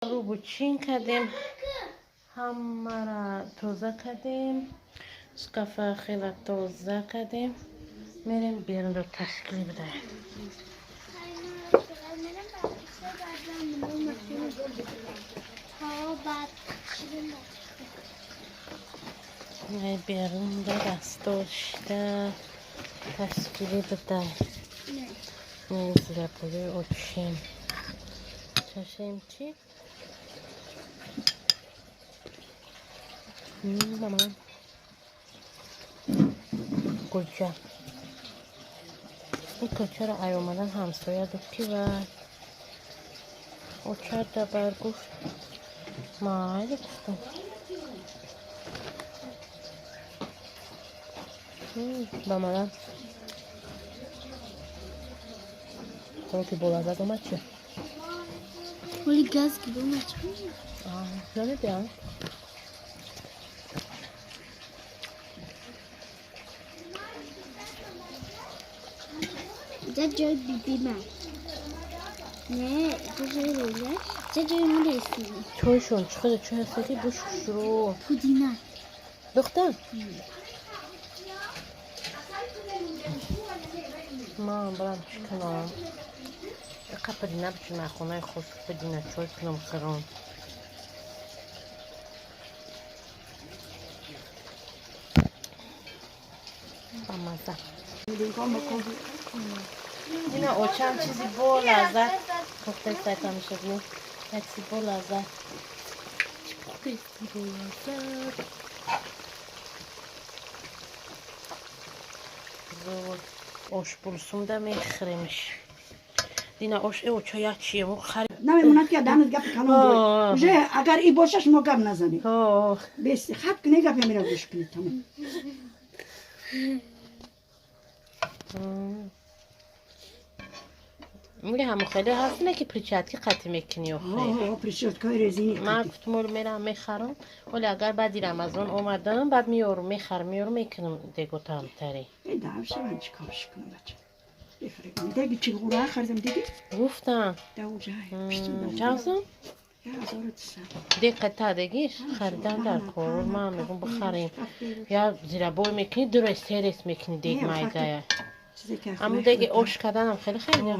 رو بچین کردیم همه را تازه کردیم سکافه خیلی تازه کردیم میریم بیرون رو تشکیل بدهیم بیرون رو دست داشته تشکیل بدهیم زیر پوی اچین چشم چی؟ ماما کجا این کچه رو ای اومدن همسایه دو کی بر او چه دبر گفت ما گفتم با مادم خواهی بولا زد اومد چه؟ ولی گاز که اومد چه؟ یاده بیان اینجا جای بیبی من نه اینجا جای رویه اینجا جای من رسیدی تویشون چقدر چه هستی بوش شروع پودینه دختر ما برام چکنم اقا پدینه بچه نخونه خوش پدینه چوی کنم خرام با مزه اینا اوچم چیزی با لذت گفته سایتا میشه بیم یکسی با لذت چی با لذت زود آش برسون ده میخریمش دینا آش اوچا یا چیه مو خریم نمیموند که دانت گپ کنم دوی اگر ای باشه شما گپ نزنید بیستی خط کنی گپ میره گوش کنید تمام میگه همه خیلی هست نه که پریچت که قطعی میکنی پریچت که رزینی من گفتم رو میرم میخرم ولی اگر بعد رمضان اومدم بعد میارم میخرم میکنم دیگه تری دعوش من چیکارش کنم بچه بفرگم دیگه چی غوره خریدم دیگه گفتم دو جای چندسم؟ 1200 دیگه قطعه دیگه خریدم در کارور من میگم بخریم یا زیرا بوی میکنی درست سریس میکنی دیگه مایده اما دیگه اوش کردنم خیلی خیلی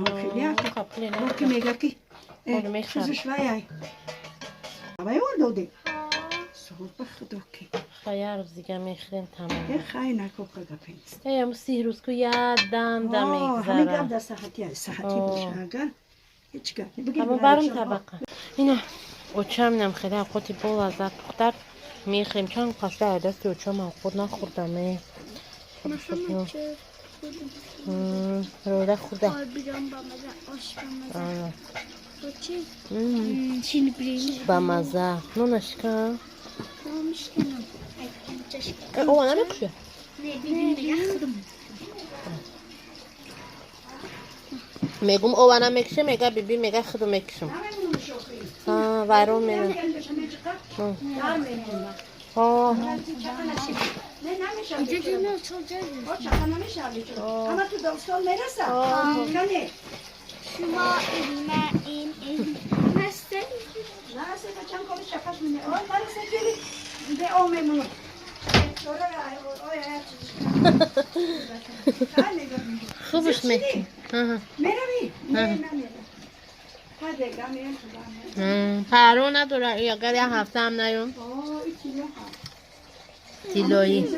خیلی وقتی میگه که چیزش وای وای دادی صبح خدا کی خیلی روز دیگه میخریم تمام خیلی نکو گپینست امروز 30 روز که یادم میگذره همین گپ در صحتی باشه اگر هیچ گپ بگید اما برام طبقه اینا اوچم خیلی قوطی بول از دختر میخریم چون پاسه دست اوچم خود نخوردم رویده خورده بیرون با مزه آش با مزه با چی؟ چینی برینج با مزه نونش کن میشکنم او نمیکشه نه بیبی میگه خودم میگم او نمیکشه میگه بیبی میگه خودم میکشم ویرون میرم اینجا جنو چون جنو چقدر نمیشه اما تو داستان میرسه کنی شما این نسته نه سه چند کاری شفاف می‌نه آن مرسه جلی به آم میمونم خوبش میکنی میروی نه نمیرم پرو نداره یا اگر یه هفته هم نیون تیلایی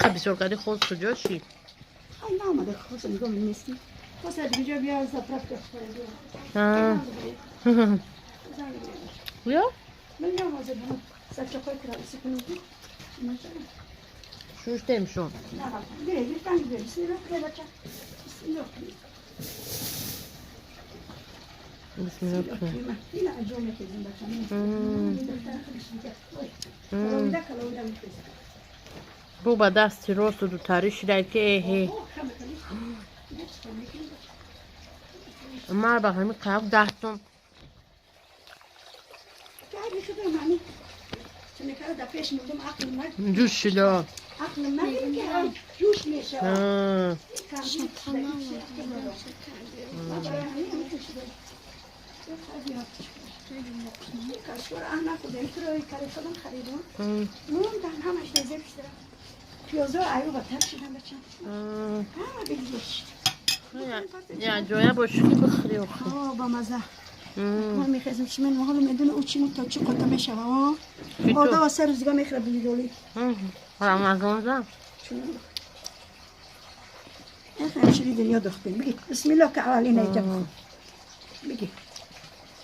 خب بسیار خود کجاشی؟ نه آمده خواستم نگاه نیستی خواستم دیگه بیا زفرف بیا؟ من یا حاضر بنا سچه خواهی کرا بسی کنم شوش دمشون نه بیا یه تنگ بیا بسی رو کنه بچه بسم الله کنم این اجامه که زن بچه رو با دستی راست و دو تاریش رای که ایهی ما با همین کب 10 تومن تعرفي خدمة معني عشان كده ده فيش مدام عقل ما جوش شده عقل ما يمكن جوش ليش کاشور احنا خودم تروی کاری خودم خریدم نون دارم همش لازم شده پیازا ایو بدتر شدن بچم همه بگیرش یا جویا باشی بخری آخه با مزه ما میخوایم شمن ما حالا میدونه او چی تا چی قطعه میشه ها آدا واسه روزگار میخواد بیدولی حالا مزه زن اخر شری دنیا دختر بگی بسم الله که علینا ایتم بگی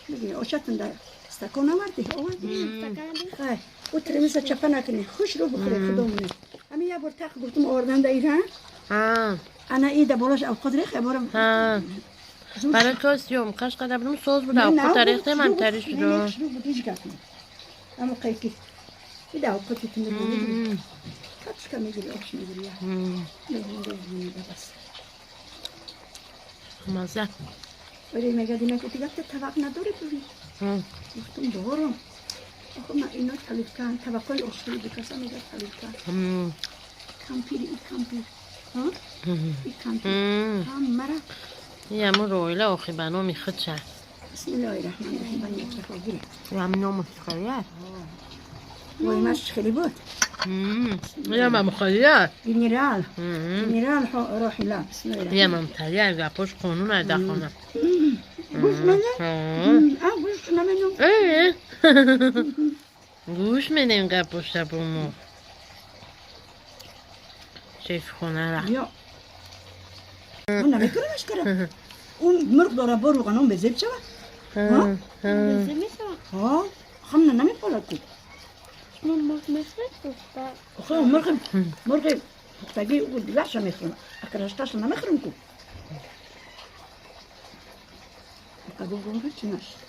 بگی اوشتون داره استکان آوردی خیر او ترمیز چپا نکنی خوش رو بخوری خودمونه همین یه بار تخت گفتم آوردن در ایران انا ایده بالاش او قدره خبرم برای کاسیوم کاش قدرم سوز بود او تاریخ من تاریخ رو شروع بود ایش گفتم اما قیکی ایده او قطعی تنده کاتش که میگیری آش میگیری مزه ولی میگه دیمه که دیگه طبق نداره ببین گفتم دارم آخه من اینا تلیف کن طبقای آشوری بکسم میگه تلیف کن کمپیر ای کمپیر ای کمپیر هم مرا یه همون رویله آخی بنا میخواد چه بسم الله الرحمن الرحیم من یک رفا گیره یه همون نام خیلیت وای ماش خیلی بود یه همون خیلیت جنرال روحی لا بسم الله الرحمن یه همون تلیت گپوش قانون ایده خانه گوش منه؟ گوش نمینم گوش منیم گپوش بومو شیف خونه را یا من نمیکنمش کرم اون مرغ داره برو قانون بزیب شود بزه میشود خم نمیپالد کن من مرغ میخواد آخه مرغ پختگی او دیگرش میخورم اکرشتاش نمیخورم کن اکدو گونه چی نشد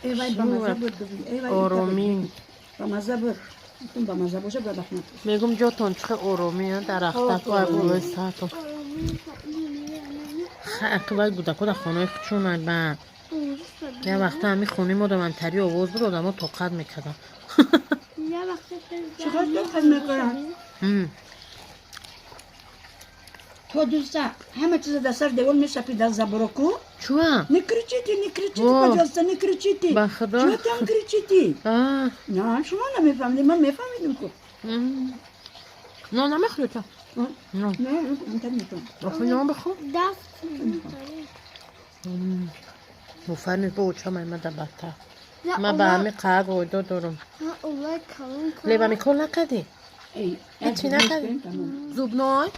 ایوای با مزه بود آرومی با مزه بود با مزه باشه با دخمت میگم جا تونچخه آرومی در اختر باید بولای ساعتون اکبر بوده که در خانه خچونه با یه وقتا همی خونی ما منتری آواز بود آدم ها توقت میکردم یه وقتی چقدر توقت میکنم تو دوستا همه چیز در سر دیوال میشپی در زبرکو چوه؟ نکرچیتی کجاست نکرچیتی با خدا چوه تم کرچیتی نه شما نمیفهمیدی من میفهمیدم که نه نمیخوری تو نه انتر میکنم آخه نام بخور دست مفرنی با اوچه من در بدتر من به همه قرق رویده دارم لیبه میکل نکدی؟ چی نکدی؟ زوبنای؟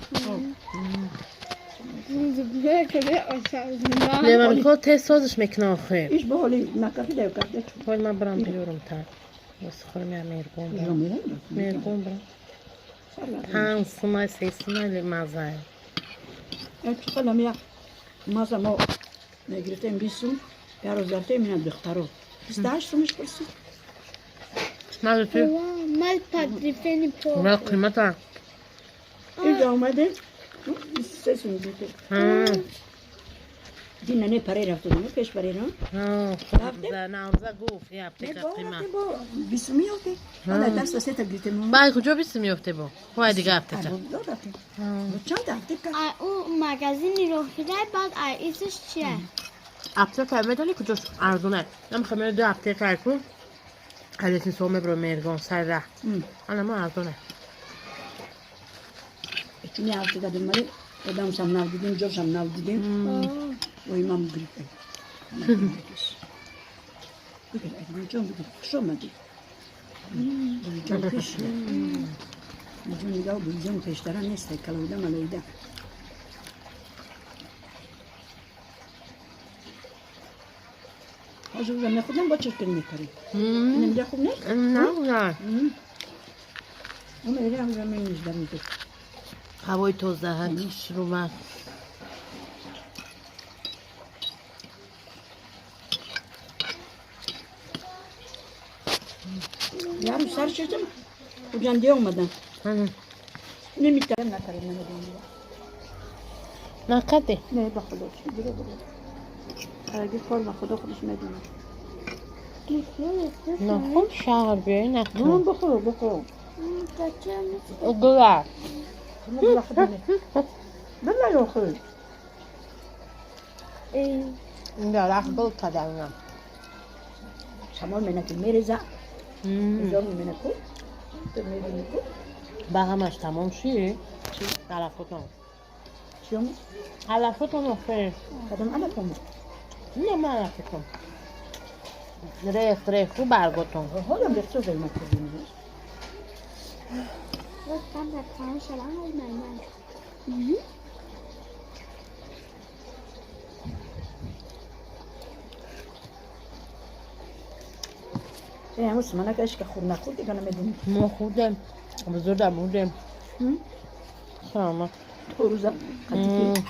لیبه میکل تست سازش میکنه آخه ایش به حالی نکردی دیو کرده حال من برم بیارم تر بس خورم یه میرگون برم میرگون برم پنج سومای سی سومای لی مزه چقدر یا مازه ما نگرفتیم 20 سوم پیروز دارته مینا دخترو 28 سومش برسی ماذا فيه؟ مال تدريفين فوق ما قيمتها؟ اینجا اومده 3 سوم دیده دینا نه پره رفته دونه پیش پره نه نعوزه گفت یه اپتیک قیمت بیست میفته حالا دست سه تا گرفتم باید کجا بیست میفته با؟ باید دیگه اپتیک چند اپتیک اون مگزینی رو خیلی بعد ایزش چیه؟ اپتیک میدونی کجاست؟ اردونه نمیخوام دو اپتیک کن حالیتی سومه برو میرگان سر ره انا ما اردونه چونی اپتیک دادیم مالی ادام سم ناو دیدیم جو سم ناو دیدیم و امام گریپه بگیر جون بگیر خوش آمدی جون پیش جون نگاه جون پیش دارن نیسته کلوده ملیده آجو زمین خودم با چشکن میکاری نمیده خوب نیست؟ نه اون ایره هم زمین نیزده میده هوای توزده هنگیش رو من یارو سر شدم و جنده اومدن نمیتونم نکردم نمیدونم نکده نه به خدا چی دیگه اگه کار به خدا خودش میدونه نخون شهر بیایی نکن نون بخور گلر بله یا خیلی این درخت گل کدنم شمال منه که میرزه ازام منه کو تو میبینی کو با همش تمام شی چی؟ علفتون چیوم؟ علفتون اخیر کدام علف همون نه من علفتون ریخو برگتون حالا بخصو زیمت کردیم لطفاً بکنم شلم های من هموس منه که اشک خود نخود دیگه نمیدونی ما خودم بزرگم بودم سلام تو روزا قدیدی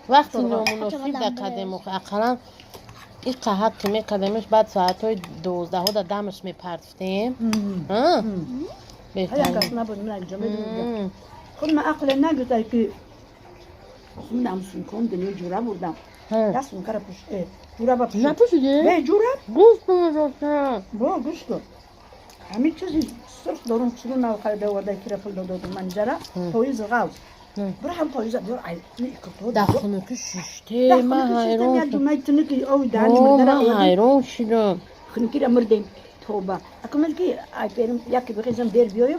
وقتی نمونو فیل کدم و اقلا این قهد که میکدمش بعد ساعتهای 12 در دمش میپرفتیم هیا بهتره کس نبود من اینجا میدونم خود من عقل نگذاری که خود نمسون کن دنیا جوره بردم دستم کره پوش جوره با پوش نپوشیدی؟ به جوره گوشت بزرگتر با گوش کن همین چیزی صرف دارم چون نو خریده ورده که رفل دادم منجره پاییز غوز برای هم پاییز بیار ای دخونه که شیشته من حیران شدم میتونی که او دانی من مردره حیران شدم خنکی را مردیم توبه اکمل که ای پیرم یکی بخیزم دیر بیایم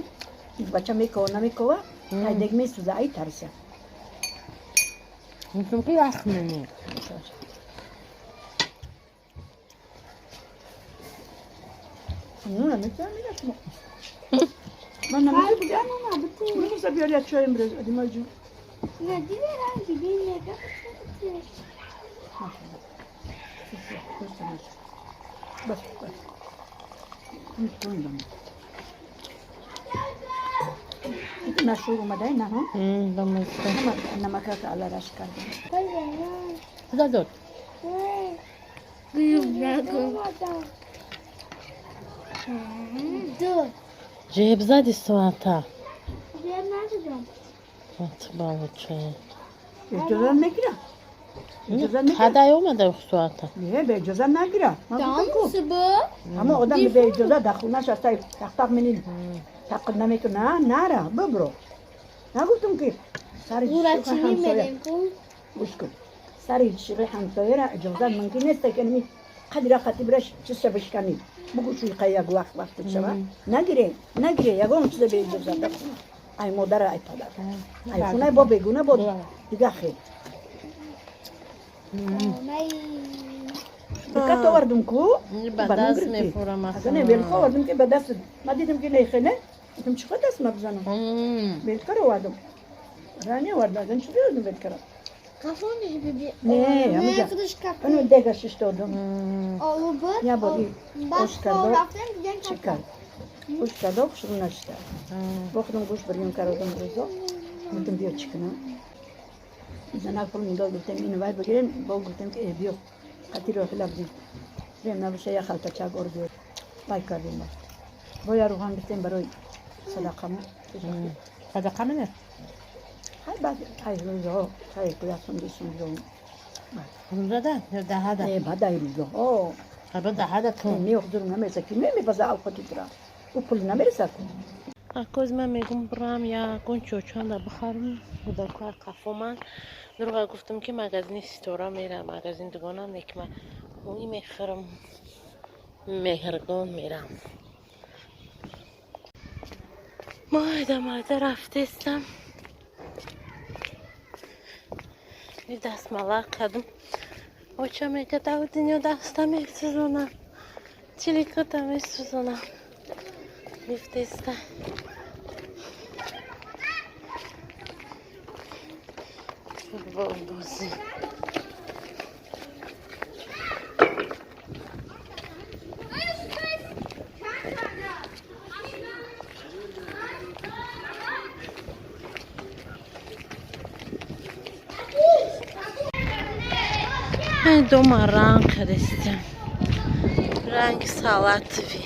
این بچه میکوه نمیکوه ای دیگه میسوزه ای ترسه میتونم که وقت منی نونه میتونم میگشم من نمیتونم نمیتونم بیاری از چای امروز ادیمای جون نه دیگه رنگی بین نگاه بس بس میتونم مشروب اومده نه ها دمسته نمک که الله رش کرده خدا داد جیب زدی ساعتا بیاد ندادم اتباع چه اجازه نگیره اجازه نگیره هدای اومده ساعتا نه به اجازه نگیره دانس با اما آدم به اجازه در خونه‌اش از تق منین تق نمیکنه نره ببرو نگفتم که سر شیخ همسایه گوش کن سر شیخ همسایه را اجازه ممکن نیست که نمی قدر خطیبرش چیزا بشکنی بگو شوی یک وقت شما نگیره یگان چیز به اجازه ده ای مادر ای پدر ای خونه با بگونه با دیگه خیلی دقت آوردم کو به دست میفورم اصلا نه بیل آوردم که به دست ما دیدم که نیخنه دیدم چقدر دست مبزنم بیل کار آوردم رانی آوردم چی بیل بیل کار کافونش ببین نه همینجا خودش کافون اونو دیگه شش دادم آلو بود یا بودی بعد خوش کرده رفتم دیگه چیکار خوش کرده خوشم نشده باختم گوش بریم کردم روزا گفتم بیا چیکنم زنها کلون داد گفتم اینو باید بگیرن با گفتم که بیا قطعی رو خیلی بدیم بریم نباشه یا خالتا چاق اور بیار بای کردیم با یا روحان گفتم برای صدقه منه های بعد های روزا های قیاسم دیشون روزه ده یا ده ده بعد های روزا البته ده تو میخدرم نمیرسه که نمیبازه الخوتی درا و پول نمیرسه اکوز من میگم برام یا گونچو چند بخرم بوده کار قفو من دروغ گفتم که مغازین ستورا میرم مغازین دگانم نکمه اونی میخرم مهرگان میرم مایده رفتستم یه دست ملاق کردم اوچه میگه دو دنیا دستم میسوزونم چیلی کتا میسوزونم میفتستم فوتبال بازی دوما رنگ کردستم رنگ سالات وی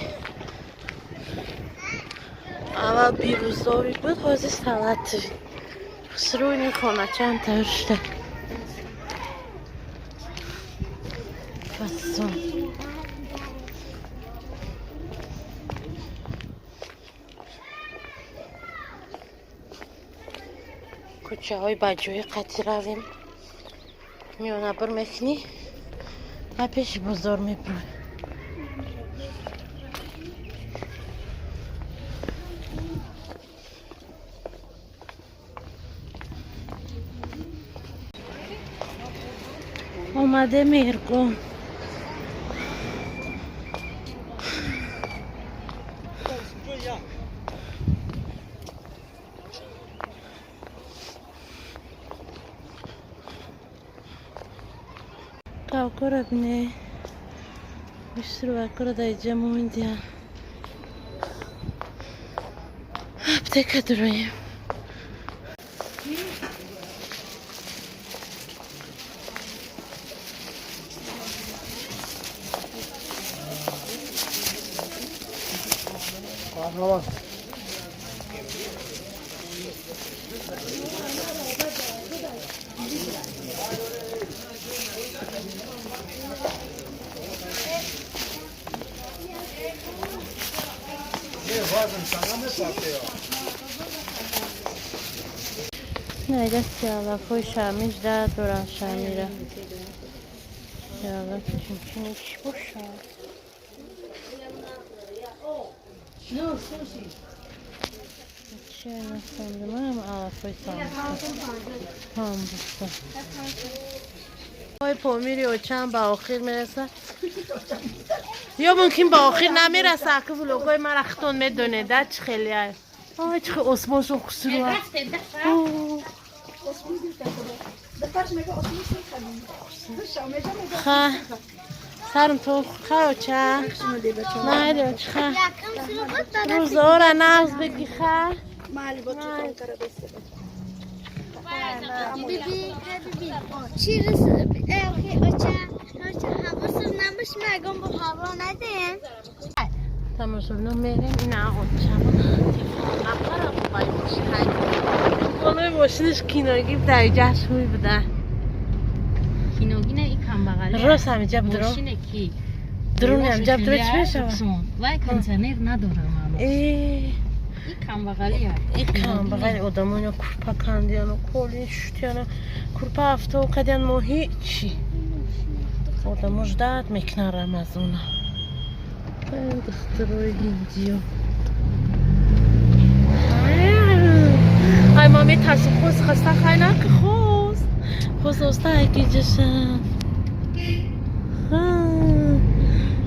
اول بیروزداری بود حوزی سلطی خسروی نکنه چند تا رشته فصل کوچه های بجوی قطی رویم میونه بر میکنی و پیش بزار میبرم اومده میرگون Kakura bine bir sürü vakura da yiyeceğim oyundu ya. Apteka durayım. Kahraman. Neyde siyahla koy şamiş de duran şamire. Siyahla çünkü hiç boş ya. Şey sandım ama koy sandım. Tamam bu. Koy pomiri o çam با آخر میرسه یا ممکن با آخر نمیرسه که ولوگای من رختون میدونه ده چه خیلی هست آه چه خیلی اسمانشون خسرو هست خواه سرم تو خواه چه نه دیو چه خواه روزاره نغز بگی خواه بیبی چی رسید حواسم نباشه مگم با هوا نده تماشا میریم این آقا اپرا بای ماشین خانوی ماشینش کیناگی درجهش خوبی بوده کیناگی نه این کم بغله راست همینجا بود ماشینه کی درون همینجا بود چی میشه وای کنتینر ندارم این کم بغله این کم بغل آدمانا کرپا کندیان و کلی شتیان کرپا افتا و کدیان ما هیچی آدماش درد میکنن رمزونا دختروی گیجیو ای مامی ترسو خوز خسته خیلی نکه خوز استه گیجشم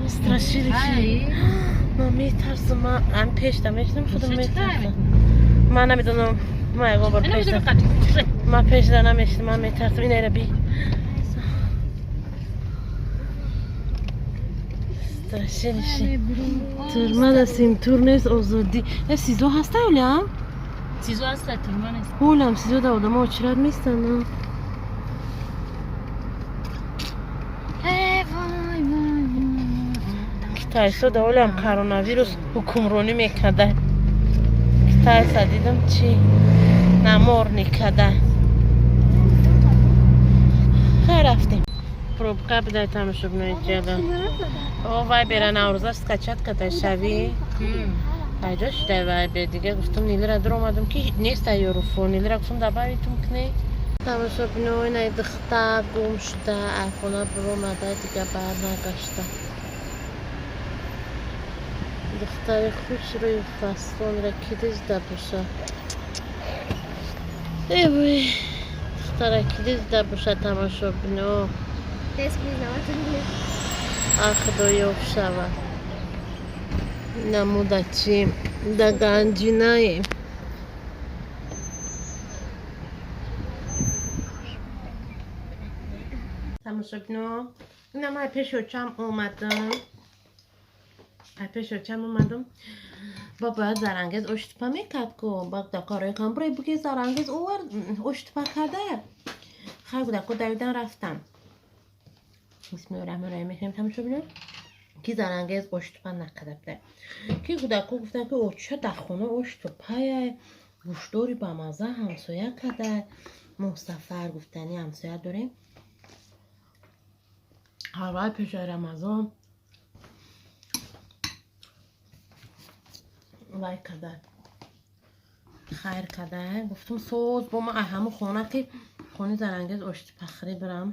استراشیری که مامی ترسو ما هم پیشتم خودم میترسم من نمیدونم ما اگه بار پیشتم ما پیشتم نمیشتم من میترسم این ایره بی استراشیری ترمه دستیم تور نیست آزادی سیزو هسته اولیم؟ سیزو هسته ترمه نیست اولیم سیزو دا آدم ها چرد میستن تایسو دا اولیم کرونا ویروس حکمرانی میکده تایسا دیدم چی نمار میکده خیلی رفتیم پروبقه بده تمشو بنوی جلو او وای برن آورزه سکچت کده شوی پیدا شده وای به دیگه گفتم نیلی را در اومدم که نیست یوروفون نیلی را گفتم دبایی تو مکنه تمشو بنوی نای دخته گم شده ایفونه بر اومده دیگه بر نگشته دختر خوش روی فستون را کدیز ده باشه ای بوی دختر کدیز ده باشه تماشا بنو دست بیزناتون خدای اوف شوه نموده چیم ده گنجی ناییم تماشا بنو اینم های پیش چم اومدم با باید زرنگز اشتپا میکرد که با دکاره کم برای بگی زرنگز اوور اشتپا کرده خیلی بوده که دویدن رفتم بسم الله الرحمن الرحیم میکنیم تماشا بینیم ки зарангез оштупа накадабда ки кӯдако гуфтанд ки оча дар хона оштупае гӯштдори бамаза ҳамсоя када мусафар гуфтани ҳамсоя дорем ҳавай пешаи рамазон вай када хайр када гуфтум соз бо ман ай ҳамун хона ки хони зарангез оштупахрӣ бирам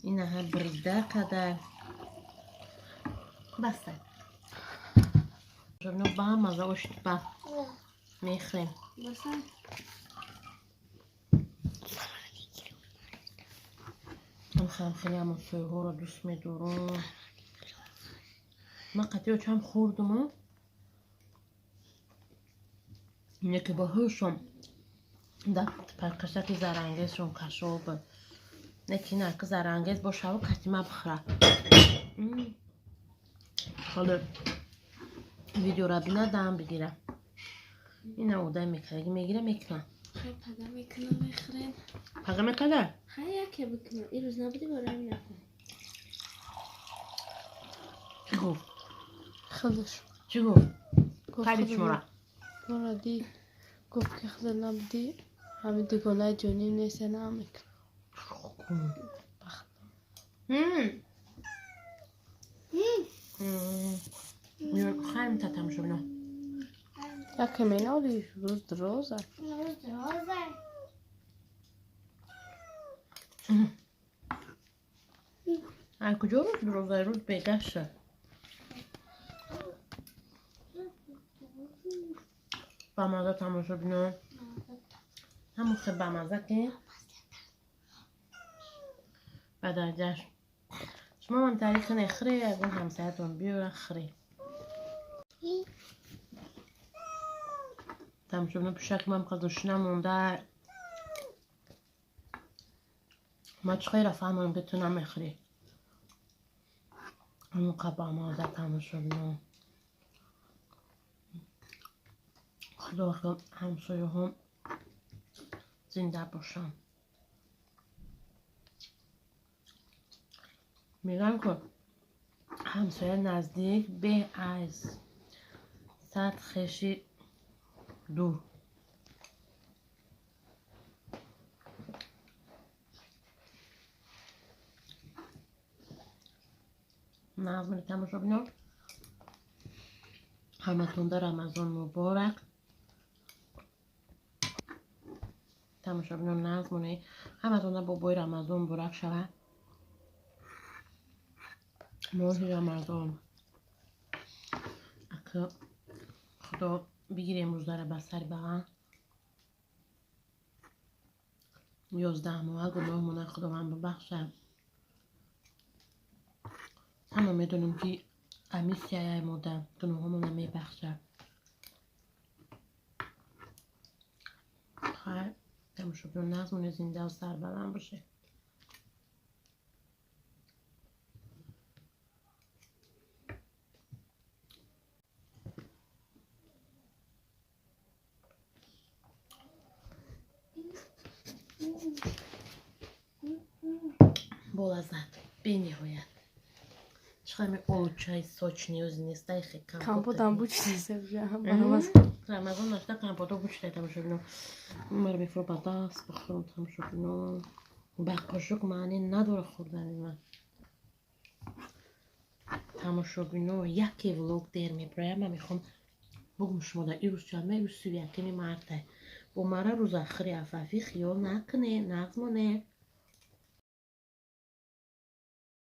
инаҳа брида када баста ба маза оштупа мехӯрем ам хеле ҳамон соиҳоро дӯст медорам ман қатъи очам хӯрдуму ине ки ба ҳӯшам дар пакашаки зарангезшон кашоб неки на ки зарангез бошаву қатъи ма бихӯра ҳоло видеора бина даам бигира ина одай мекардаги мегира мекунам پگه میکنم میخوریم пага мекарда های یکی بکنم این روز نبودی برای نکنم чӣ гуфт خودش чӣ гуфт گفت қайди خودش чумора برو دی گفت که خودت نبودی همین دیگونه جونی نیست نمیکن خیلی میتتم شبنم یکی مینالی روز درازه ای کجا روز درازه روز بگشته بامزه تماشا بینم همون خیلی بامزه که بدرجهش شما من تاریخ نخری از اون همسایتون بیارن خری تماشا بینم پیشک من قدوشنم مونده ما چه خیلی فهمم بتونم بخری همون قبل بامزه تماشا بینم خدا خدا همسایه هم زنده باشم میگن که همسایه نزدیک به از 100 خشی دور نظم تماشا بینم همتون در رمضان مبارک تماشا بینم نظمونه همتون با بای رمضان مبارک شود ماه رمضان اگه خدا بگیره امروز داره بسر بغن 11 ماه گناهمون خدا من ببخشم همه میدونیم که امیسی های مادم گناهمون میبخشم خیلی تماشا بینم نظمونه زنده و سر بلند باشه болазад бенихоят чхами олчай сочни узнестай хекам کمپوتم بوچ نیسته بجا هم рамазон нашта кампото бучтай тамошо бинам мар мефро ба даст бахӯрам тамошо бинам ба қошук маъне надора хӯрдани ман тамошо бино яке влог дер мебарая ман мехоҳам бигӯм шумо дар ин рӯз чанд рӯз 31 марта бо мара рӯзахири афафӣ хиёл накунед нағзмонед